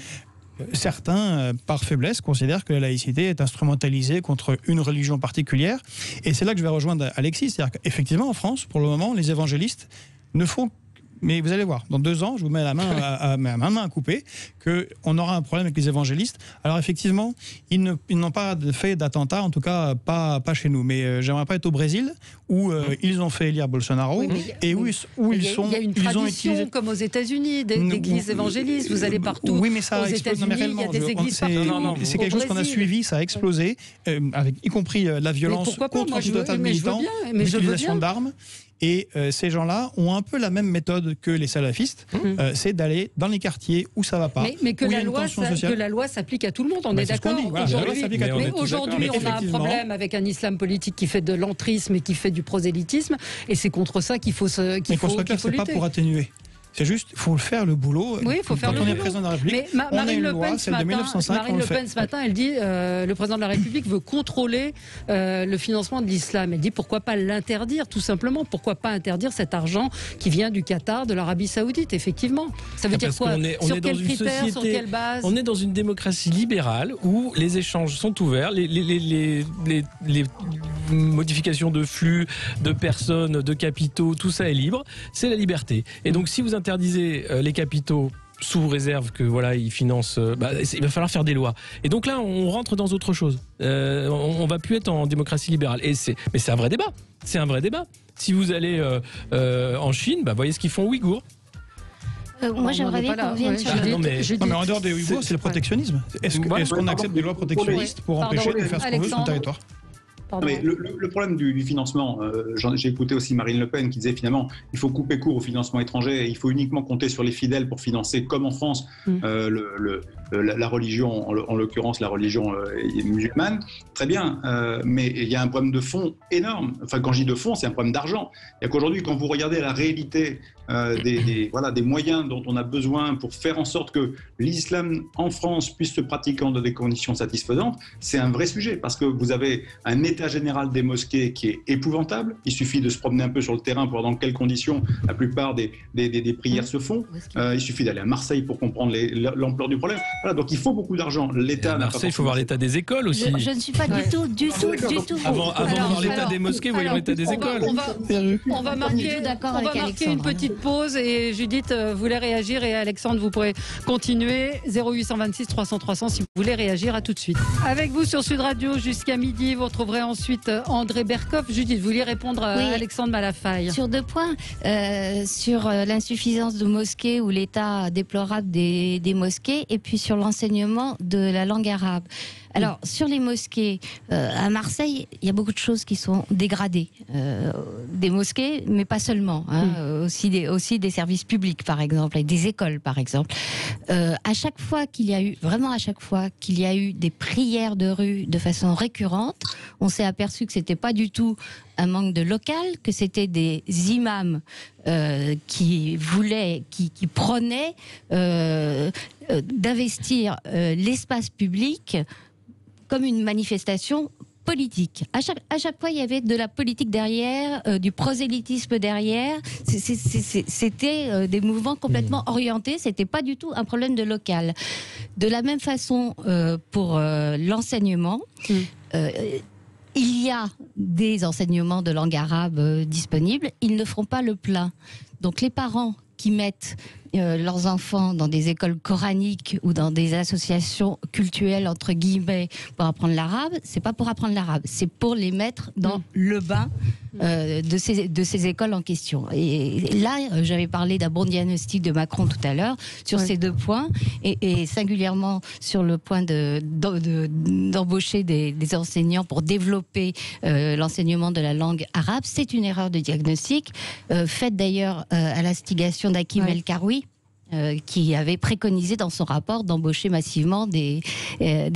certains, par faiblesse, considèrent que la laïcité est instrumentalisée contre une religion particulière. Et c'est là que je vais rejoindre Alexis. C'est-à-dire qu'effectivement, en France, pour le moment, les évangélistes ne font... Mais vous allez voir, dans 2 ans, je vous mets la main à main à couper, qu'on aura un problème avec les évangélistes. Alors effectivement, ils n'ont pas fait d'attentat, en tout cas pas chez nous. Mais j'aimerais pas être au Brésil, où ils ont fait élire Bolsonaro, et où ils sont... Il y a une tradition, comme aux États-unis, d'églises évangélistes. Vous allez partout. Oui, mais ça a explosé. Il y a des églises partout. C'est quelque chose qu'on a suivi, ça a explosé, y compris la violence contre tout un tas de militants, l'utilisation d'armes. Et ces gens-là ont un peu la même méthode que les salafistes, c'est d'aller dans les quartiers où ça va pas. Mais que la loi s'applique à tout le monde, on est d'accord. Mais aujourd'hui, on a un problème avec un islam politique qui fait de l'entrisme et qui fait du prosélytisme, et c'est contre ça qu'il faut lutter. C'est pas pour atténuer. C'est juste, il faut faire le boulot. Oui, il faut faire le boulot. Quand on est président de la République, on a une loi, celle de 1905. Marine Le Pen, ce matin, elle dit le président de la République veut contrôler le financement de l'islam. Elle dit pourquoi pas l'interdire, tout simplement. Pourquoi pas interdire cet argent qui vient du Qatar, de l'Arabie Saoudite, effectivement. Ça veut dire quoi? Sur quels critères, sur quelle base? On est dans une démocratie libérale où les échanges sont ouverts, les modifications de flux, de personnes, de capitaux, tout ça est libre. C'est la liberté. Et donc, si vous interdisez les capitaux sous réserve que ils financent, il va falloir faire des lois. Et donc là, on rentre dans autre chose. On va plus être en démocratie libérale. Mais c'est un vrai débat. C'est un vrai débat. Si vous allez en Chine, voyez ce qu'ils font aux Ouïghours. Moi, j'aimerais bien qu'on revienne sur le... mais en dehors des Ouïghours, c'est le protectionnisme. Est-ce qu'on accepte des lois protectionnistes pour empêcher de faire ce qu'on veut sur le territoire? Mais le problème du financement, j'ai écouté aussi Marine Le Pen qui disait finalement il faut couper court au financement étranger et il faut uniquement compter sur les fidèles pour financer, comme en France, la religion, en l'occurrence la religion musulmane. Très bien, mais il y a un problème de fond énorme. Enfin, quand je dis de fond, c'est un problème d'argent. Il y a qu'aujourd'hui, quand vous regardez la réalité des moyens dont on a besoin pour faire en sorte que l'islam en France puisse se pratiquer dans des conditions satisfaisantes, c'est un vrai sujet parce que vous avez un état général des mosquées qui est épouvantable. Il suffit de se promener un peu sur le terrain pour voir dans quelles conditions la plupart des prières se font. Il suffit d'aller à Marseille pour comprendre l'ampleur du problème. Voilà, donc il faut beaucoup d'argent. L'État à Marseille, il faut voir l'état des écoles aussi. Je ne suis pas du tout. Avant de voir l'état des mosquées, voyons l'état des écoles. On va marquer une petite pause et Judith voulait réagir et Alexandre, vous pourrez continuer. 0826 300 300 si vous voulez réagir. À tout de suite. Avec vous sur Sud Radio jusqu'à midi, vous retrouverez ensuite André Berkoff. Judith, vous vouliez répondre à Alexandre Malafaille. Sur 2 points. Sur l'insuffisance de mosquées ou l'état déplorable des mosquées et puis sur l'enseignement de la langue arabe. Alors, sur les mosquées, à Marseille, il y a beaucoup de choses qui sont dégradées. Des mosquées, mais pas seulement. Aussi des services publics, par exemple, et des écoles, par exemple. À chaque fois qu'il y a eu des prières de rue de façon récurrente, on s'est aperçu que c'était pas du tout un manque de local, que c'était des imams qui prenaient d'investir l'espace public comme une manifestation politique. À chaque fois, il y avait de la politique derrière, du prosélytisme derrière. C'était des mouvements complètement orientés. C'était pas du tout un problème de local. De la même façon, pour l'enseignement, il y a des enseignements de langue arabe disponibles. Ils ne feront pas le plein. Donc les parents qui mettent leurs enfants dans des écoles coraniques ou dans des associations cultuelles entre guillemets pour apprendre l'arabe, c'est pas pour apprendre l'arabe, c'est pour les mettre dans le bain de ces écoles en question. Et là, j'avais parlé d'un bon diagnostic de Macron tout à l'heure sur ces deux points et singulièrement sur le point d'embaucher des enseignants pour développer l'enseignement de la langue arabe. C'est une erreur de diagnostic faite d'ailleurs à l'instigation d'Hakim El Karoui, qui avait préconisé dans son rapport d'embaucher massivement des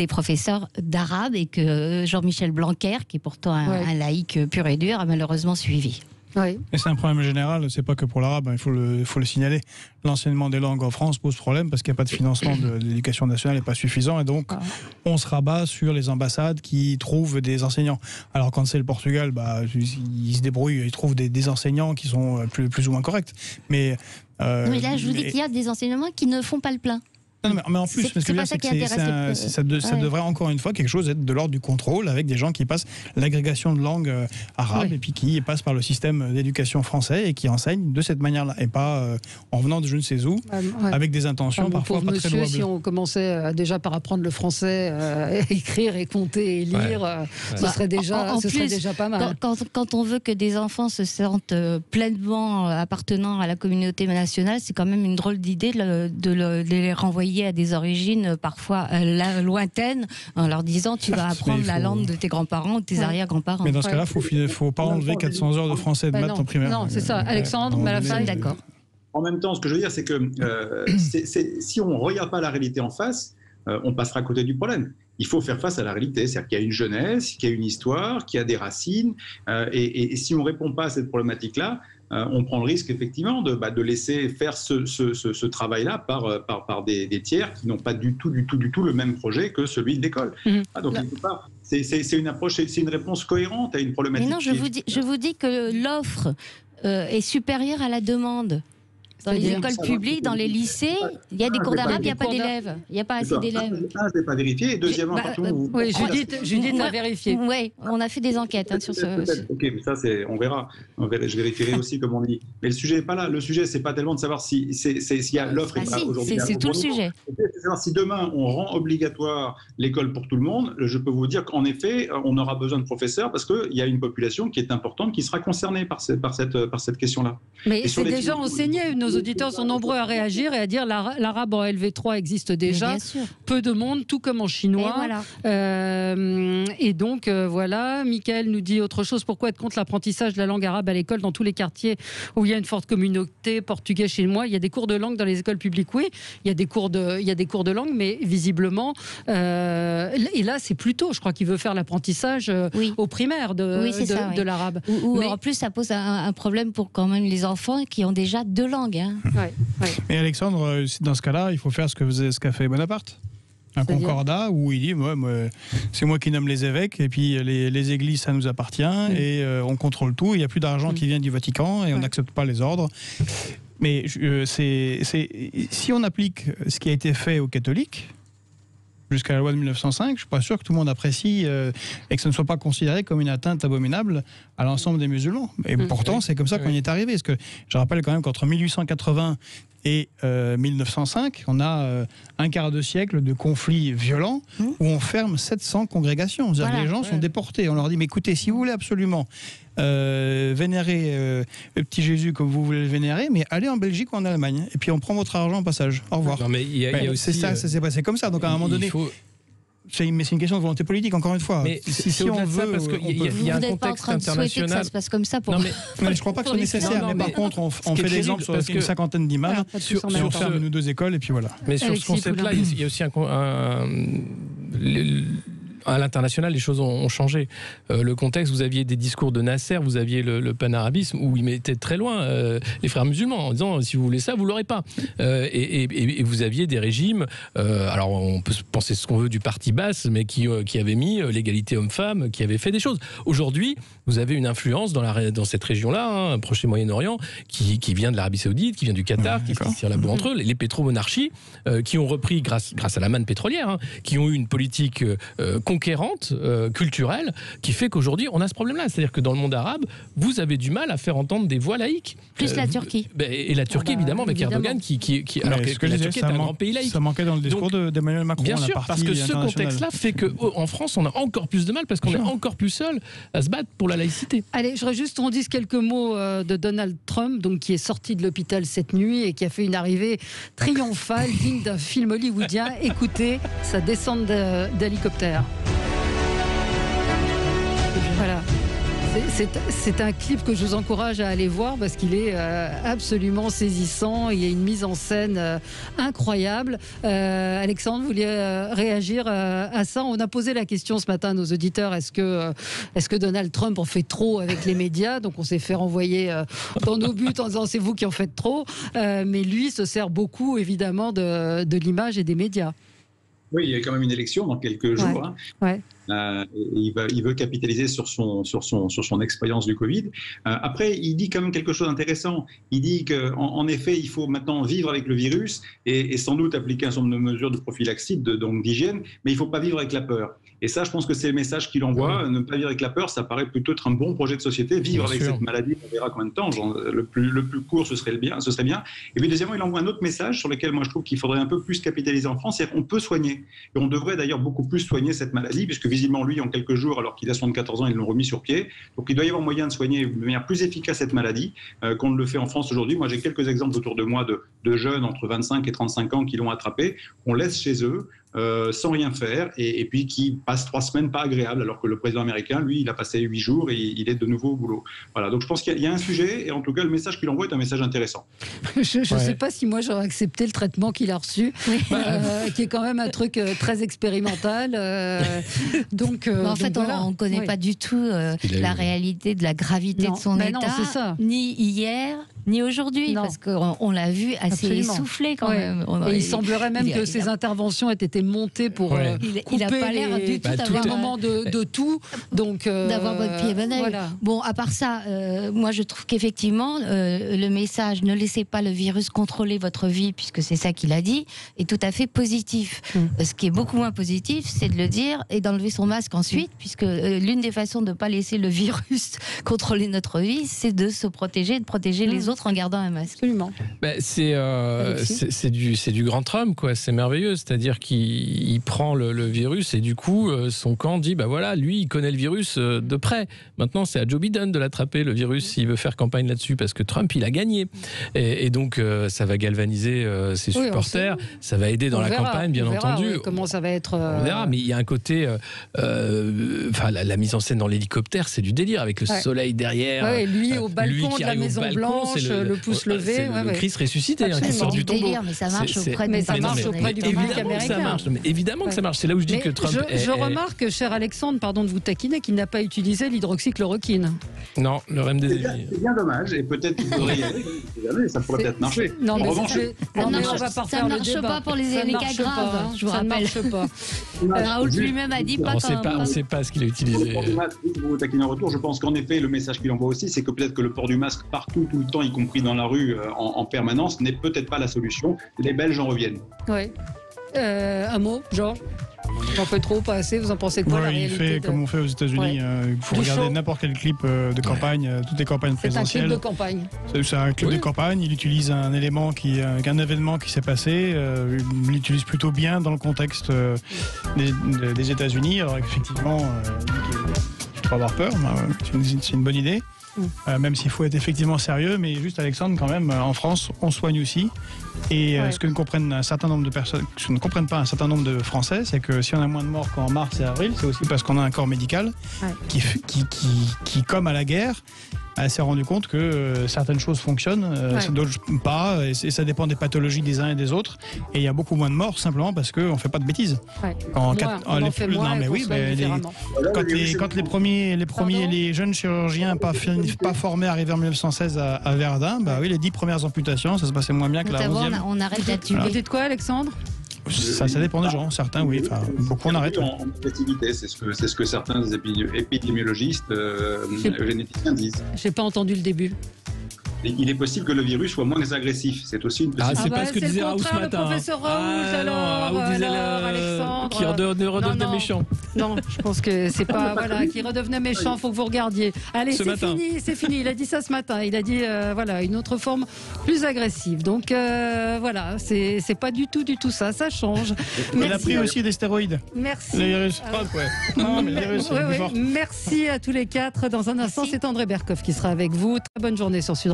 professeurs d'arabe et que Jean-Michel Blanquer, qui est pourtant un laïc pur et dur, a malheureusement suivi. Oui. Et c'est un problème général, c'est pas que pour l'arabe, il faut le signaler. L'enseignement des langues en France pose problème parce qu'il n'y a pas de financement de l'éducation nationale n'est pas suffisant et donc on se rabat sur les ambassades qui trouvent des enseignants. Alors quand c'est le Portugal, ils se débrouillent, ils trouvent des enseignants qui sont plus ou moins corrects. Mais là, je vous dis qu'il y a des enseignements qui ne font pas le plein. Non, mais en plus, ça devrait encore une fois quelque chose être de l'ordre du contrôle avec des gens qui passent l'agrégation de langue arabe et puis qui passent par le système d'éducation français et qui enseignent de cette manière-là et pas en venant de je ne sais où avec des intentions parfois pas très louables. Si on commençait déjà par apprendre le français, écrire et compter et lire, ce serait déjà pas mal. Quand on veut que des enfants se sentent pleinement appartenant à la communauté nationale, c'est quand même une drôle d'idée de les renvoyer à des origines parfois lointaines en leur disant tu vas apprendre la langue de tes grands-parents ou de tes arrière-grands-parents. Mais dans ce cas-là, il ne faut pas enlever 400 heures de français et de maths en primaire. Non, c'est ça. Alexandre, Malafane, d'accord. En même temps, ce que je veux dire, c'est que si on ne regarde pas la réalité en face, on passera à côté du problème. Il faut faire face à la réalité, c'est-à-dire qu'il y a une jeunesse, qu'il y a une histoire, qu'il y a des racines, et si on ne répond pas à cette problématique-là, on prend le risque effectivement de laisser faire ce travail-là par des tiers qui n'ont pas du tout le même projet que celui de l'école. Donc c'est une approche, c'est une réponse cohérente à une problématique. Mais non, je vous dis que l'offre est supérieure à la demande. Dans les écoles publiques, dans les lycées, il y a des cours d'arabe, il n'y a pas d'élèves. Il n'y a pas assez d'élèves. Je n'ai pas vérifié. Et deuxièmement, oui, Judith a vérifié. Oui, on a fait des enquêtes sur ce. Ok, mais ça, on verra. Je vérifierai aussi, comme on dit. Mais le sujet n'est pas là. Le sujet, c'est pas tellement de savoir s'il y a l'offre et pas aujourd'hui. C'est tout le sujet. C'est savoir si demain, on rend obligatoire l'école pour tout le monde. Je peux vous dire qu'en effet, on aura besoin de professeurs parce qu'il y a une population qui est importante qui sera concernée par cette question-là. Mais c'est déjà enseigné. Nos auditeurs sont nombreux à réagir et à dire l'arabe en LV3 existe déjà, peu de monde, tout comme en chinois. Et donc voilà, Mickaël nous dit autre chose. Pourquoi être contre l'apprentissage de la langue arabe à l'école dans tous les quartiers où il y a une forte communauté portugais chez moi? Il y a des cours de langue dans les écoles publiques, oui. Il y a des cours de langue, mais visiblement, et là c'est plutôt, je crois qu'il veut faire l'apprentissage au primaire de l'arabe. Mais en plus, ça pose un problème pour quand même les enfants qui ont déjà deux langues. Mais Alexandre, dans ce cas-là, il faut faire ce qu'a fait Bonaparte. Un concordat où il dit c'est moi qui nomme les évêques et puis les églises ça nous appartient et on contrôle tout, il n'y a plus d'argent qui vient du Vatican et on n'accepte pas les ordres. Mais si on applique ce qui a été fait aux catholiques jusqu'à la loi de 1905, je ne suis pas sûr que tout le monde apprécie et que ce ne soit pas considéré comme une atteinte abominable à l'ensemble des musulmans. Et pourtant, c'est comme ça qu'on y est arrivé. Parce que je rappelle quand même qu'entre 1880 et 1905, on a un quart de siècle de conflits violents où on ferme 700 congrégations. Les gens sont déportés. On leur dit, mais écoutez, si vous voulez absolument vénérer le petit Jésus comme vous voulez le vénérer, mais allez en Belgique ou en Allemagne. Et puis on prend votre argent au passage. Au revoir. Non, mais il y a aussi, c'est ça s'est passé comme ça. Donc à un moment donné... c'est une question de volonté politique, encore une fois. Mais si on veut, parce qu'il y a un contexte international. Que ça se passe comme ça pour. Non, mais je crois pas que ce soit nécessaire. Mais par contre, on fait des exemples sur une cinquantaine d'imams, sur faire une ou deux écoles, et puis voilà. Mais sur ce concept-là, il y a aussi à l'international, les choses ont changé. Le contexte, vous aviez des discours de Nasser, vous aviez le panarabisme où il mettait très loin les frères musulmans en disant si vous voulez ça, vous l'aurez pas. Et vous aviez des régimes, alors on peut penser ce qu'on veut du parti basse, mais qui avait mis l'égalité homme-femme, qui avait fait des choses. Aujourd'hui, vous avez une influence dans cette région-là, Proche et Moyen-Orient, qui vient de l'Arabie Saoudite, qui vient du Qatar, qui se tirent la bourre entre eux, les pétromonarchies, qui ont repris grâce à la manne pétrolière, qui ont eu une politique conquérante, culturelle, qui fait qu'aujourd'hui on a ce problème-là. C'est-à-dire que dans le monde arabe, vous avez du mal à faire entendre des voix laïques. Plus la Turquie. Et la Turquie, évidemment, avec Erdogan, alors que la Turquie est un grand pays laïque. Ça manquait dans le discours d'Emmanuel Macron. Bien sûr, parce que ce contexte-là fait qu'en France, on a encore plus de mal, parce qu'on est encore plus seul à se battre pour la laïcité. Allez, je voudrais juste qu'on dise quelques mots de Donald Trump, donc, qui est sorti de l'hôpital cette nuit et qui a fait une arrivée triomphale, digne d'un film hollywoodien. Écoutez sa descente d'hélicoptère. Voilà. C'est un clip que je vous encourage à aller voir parce qu'il est absolument saisissant. Il y a une mise en scène incroyable. Alexandre, vous vouliez réagir à ça? On a posé la question ce matin à nos auditeurs, est-ce que Donald Trump en fait trop avec les médias? Donc on s'est fait renvoyer dans nos buts en disant c'est vous qui en faites trop. Mais lui se sert beaucoup évidemment de l'image et des médias. Oui, il y a quand même une élection dans quelques jours. Ouais. Il veut capitaliser sur son expérience du Covid. Après, il dit quand même quelque chose d'intéressant. Il dit qu'en effet, il faut maintenant vivre avec le virus et sans doute appliquer un certain nombre de mesures de prophylaxie, donc d'hygiène, mais il ne faut pas vivre avec la peur. Et ça, je pense que c'est le message qu'il envoie. Ne pas vivre avec la peur, ça paraît plutôt être un bon projet de société. Vivre avec cette maladie, on verra combien de temps. Le plus court, ce serait bien. Et puis deuxièmement, il envoie un autre message sur lequel moi je trouve qu'il faudrait un peu plus capitaliser en France. C'est qu'on peut soigner. Et on devrait d'ailleurs beaucoup plus soigner cette maladie, puisque visiblement, lui, en quelques jours, alors qu'il a 74 ans, ils l'ont remis sur pied. Donc il doit y avoir moyen de soigner de manière plus efficace cette maladie qu'on ne le fait en France aujourd'hui. Moi, j'ai quelques exemples autour de moi de jeunes entre 25 et 35 ans qui l'ont attrapé, qu'on laisse chez eux. Sans rien faire et puis qui passe 3 semaines pas agréables, alors que le président américain, lui, il a passé 8 jours et il est de nouveau au boulot. Voilà, donc je pense qu'il y a un sujet et en tout cas le message qu'il envoie est un message intéressant. Je ne sais pas si moi j'aurais accepté le traitement qu'il a reçu, qui est quand même un truc très expérimental. Donc, en fait, on ne connaît pas du tout la réalité de la gravité de son état, ni hier, ni aujourd'hui, parce qu'on l'a vu assez essoufflé quand même. Et il semblerait même que ses interventions aient été montées pour il n'a pas l'air du tout d'avoir un moment de tout, donc d'avoir votre pied bon oeil. Voilà. Bon, à part ça, moi je trouve qu'effectivement le message ne laissez pas le virus contrôler votre vie, puisque c'est ça qu'il a dit, est tout à fait positif. Ce qui est beaucoup moins positif, c'est de le dire et d'enlever son masque ensuite, puisque l'une des façons de ne pas laisser le virus contrôler notre vie, c'est de se protéger, de protéger les autres en gardant un masque. Absolument. C'est du grand Trump, quoi. C'est merveilleux, c'est-à-dire qu'il prend le virus et du coup son camp dit bah voilà, lui il connaît le virus de près. Maintenant c'est à Joe Biden de l'attraper le virus s'il veut faire campagne là-dessus, parce que Trump il a gagné et donc ça va galvaniser ses supporters, ça va aider dans la campagne bien entendu. Comment ça va être On verra, mais il y a un côté la mise en scène dans l'hélicoptère, c'est du délire avec le soleil derrière. Lui au balcon de la Maison Blanche, le pouce levé, le Christ ressuscité qui sort du tombeau. Mais ça marche auprès du public américain. Évidemment que ça marche. C'est là où je dis que Trump. Je remarque, cher Alexandre, pardon de vous taquiner, qu'il n'a pas utilisé l'hydroxychloroquine. Non, le remdesivir. C'est bien dommage, et peut-être qu'il faudrait y aller. Ça pourrait peut-être marcher. Non, mais on va pas ça ne marche pas pour les cas graves. Je vous rappelle. Ça ne marche pas. Raoult lui-même a dit pas. On ne sait pas ce qu'il a utilisé. Pour vous taquiner en retour, je pense qu'en effet, le message qu'il envoie aussi, c'est que peut-être que le port du masque partout, tout le temps, y compris dans la rue, en permanence, n'est peut-être pas la solution. Les Belges en reviennent. Oui. Un mot, Georges? J'en fais trop, pas assez, vous en pensez quoi? Il fait comme on fait aux États-Unis. Il faut regarder n'importe quel clip de campagne, toutes les campagnes présidentielles. C'est un clip de campagne. C'est un clip de campagne. Il utilise un élément un événement qui s'est passé. Il l'utilise plutôt bien dans le contexte des États-Unis. Alors effectivement, faut avoir peur. C'est une bonne idée. Même s'il faut être effectivement sérieux, mais juste Alexandre, quand même, en France, on soigne aussi. Et ce que ne comprennent un certain nombre de personnes, ce que ne comprennent pas un certain nombre de Français, c'est que si on a moins de morts qu'en mars et avril, c'est aussi parce qu'on a un corps médical qui, comme à la guerre, s'est rendu compte que certaines choses fonctionnent, d'autres pas, et ça dépend des pathologies des uns et des autres. Et il y a beaucoup moins de morts simplement parce qu'on ne fait pas de bêtises. Quand les premiers, les jeunes chirurgiens pas formés arrivés en 1916 à Verdun, les 10 premières amputations, ça se passait moins bien que la 11e. On arrête là-dessus. Vous dites quoi, Alexandre ? Ça dépend des gens, certains oui, beaucoup on arrête. En activité, c'est ce que certains épidémiologistes généticiens disent. J'ai pas entendu le début. Il est possible que le virus soit moins agressif. C'est aussi une possibilité. C'est pas ce que disait Raoult ce matin. Le professeur Raoult, Alexandre, qui redevenait méchant. Non, je pense que c'est pas qui redevenait méchant. Faut que vous regardiez. Allez, c'est fini. Il a dit ça ce matin. Il a dit une autre forme plus agressive. Donc c'est pas du tout ça. Ça change. Il a pris aussi des stéroïdes. Merci. Le virus. Merci à tous les quatre. Dans un instant, c'est André Berkoff qui sera avec vous. Très bonne journée sur Sud.